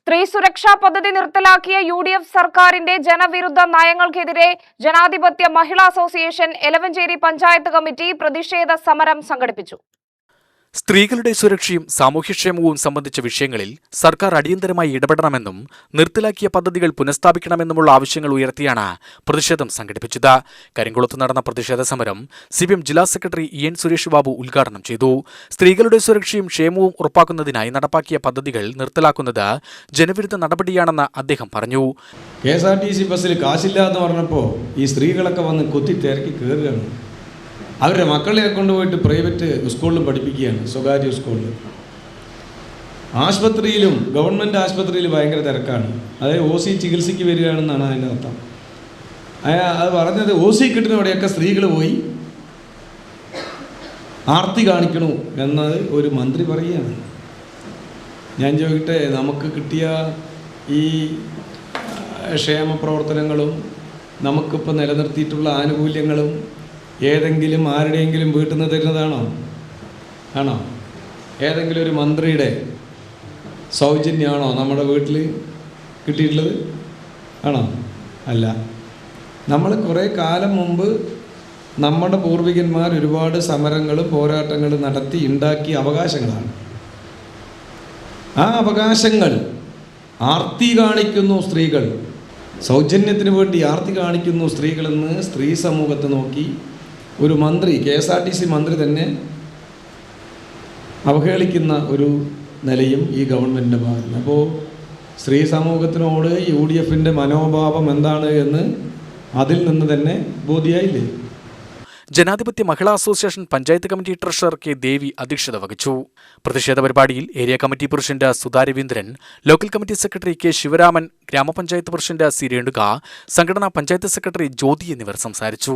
സ്ത്രീ സുരക്ഷാ പദ്ധതി നിർത്തലാക്കിയ UDF സർക്കാരിന്റെ ജനവിരുദ്ധ നയങ്ങൾക്കെതിരെ ജനാധിപത്യ മഹിളാ അസോസിയേഷൻ എലവഞ്ചേരി പഞ്ചായത്ത് കമ്മിറ്റി പ്രതിഷേധ സമരം സംഘടിപ്പിച്ചു. സ്ത്രീകളുടെ സുരക്ഷയും സാമൂഹ്യക്ഷേമവും സംബന്ധിച്ച വിഷയങ്ങളിൽ സർക്കാർ അടിയന്തരമായി ഇടപെടണമെന്നും നിർത്തലാക്കിയ പദ്ധതികൾ പുനഃസ്ഥാപിക്കണമെന്നുമുള്ള ആവശ്യങ്ങൾ ഉയർത്തിയാണ് പ്രതിഷേധം സംഘടിപ്പിച്ചത്. കരിങ്കുളത്ത് നടന്ന പ്രതിഷേധ സമരം CPM ജില്ലാ സെക്രട്ടറി EN സുരേഷ് ബാബു ഉദ്ഘാടനം ചെയ്തു. സ്ത്രീകളുടെ സുരക്ഷയും ക്ഷേമവും ഉറപ്പാക്കുന്നതിനായി നടപ്പാക്കിയ പദ്ധതികൾ നിർത്തലാക്കുന്നത് ജനവിരുദ്ധ നടപടിയാണെന്ന് അദ്ദേഹം പറഞ്ഞു. KSRTC ബസ്സിൽ കാശില്ല എന്ന് പറഞ്ഞപ്പോൾ ഈ സ്ത്രീകളൊക്കെ വന്ന് കൊത്തി തിരക്കി കയറുകയാണ്. അവരുടെ മക്കളെ കൊണ്ടുപോയിട്ട് പ്രൈവറ്റ് സ്കൂളിലും പഠിപ്പിക്കുകയാണ്, സ്വകാര്യ സ്കൂളിൽ. ആശുപത്രിയിലും ഗവൺമെൻറ് ആശുപത്രിയിൽ ഭയങ്കര തിരക്കാണ്. അതായത് OC ചികിത്സയ്ക്ക് വരികയാണെന്നാണ് അതിൻ്റെ അർത്ഥം. അത് പറഞ്ഞത് OC കിട്ടുന്നവിടെയൊക്കെ സ്ത്രീകൾ പോയി ആർത്തി കാണിക്കണു എന്നത് ഒരു മന്ത്രി പറയുകയാണ്. ഞാൻ ചോദിക്കട്ടെ, നമുക്ക് കിട്ടിയ ഈ ക്ഷേമ പ്രവർത്തനങ്ങളും നമുക്കിപ്പോൾ നിലനിർത്തിയിട്ടുള്ള ആനുകൂല്യങ്ങളും ഏതെങ്കിലും ആരുടെയെങ്കിലും വീട്ടിൽ നിന്ന് തരുന്നതാണോ? ആണോ? ഏതെങ്കിലും ഒരു മന്ത്രിയുടെ സൗജന്യമാണോ നമ്മുടെ വീട്ടിൽ കിട്ടിയിട്ടുള്ളത്? ആണോ? അല്ല. നമ്മൾ കുറേ കാലം മുമ്പ് നമ്മുടെ പൂർവികന്മാർ ഒരുപാട് സമരങ്ങളും പോരാട്ടങ്ങളും നടത്തി ഉണ്ടാക്കിയ അവകാശങ്ങളാണ്. ആ അവകാശങ്ങൾ ആർത്തി കാണിക്കുന്നു സ്ത്രീകൾ, സൗജന്യത്തിന് വേണ്ടി ആർത്തി കാണിക്കുന്നു സ്ത്രീകളെന്ന് സ്ത്രീ സമൂഹത്തെ നോക്കി ഒരു മന്ത്രി, KSRTC മന്ത്രി തന്നെ അവഹേളിക്കുന്ന ഒരു നിലയും ഈ ഗവൺമെൻറ്റിൻ്റെ ഭാഗത്ത്. അപ്പോൾ സ്ത്രീ സമൂഹത്തിനോട് UDFൻ്റെ മനോഭാവം എന്താണ് എന്ന് അതിൽ നിന്ന് തന്നെ ബോധ്യായില്ലേ? Janadhipathya Mahila association panchayat committee treasurer K Devi അധ്യക്ഷത വഹിച്ചു. പ്രതിഷേധ പരിപാടിയിൽ area committee president Sudha Raveendran, local committee secretary K Sivaraman, ഗ്രാമപഞ്ചായത്ത് പ്രസിഡന്റ് C രേണുക, സംഘടനാ പഞ്ചായത്ത് സെക്രട്ടറി ജ്യോതി എന്നിവർ സംസാരിച്ചു.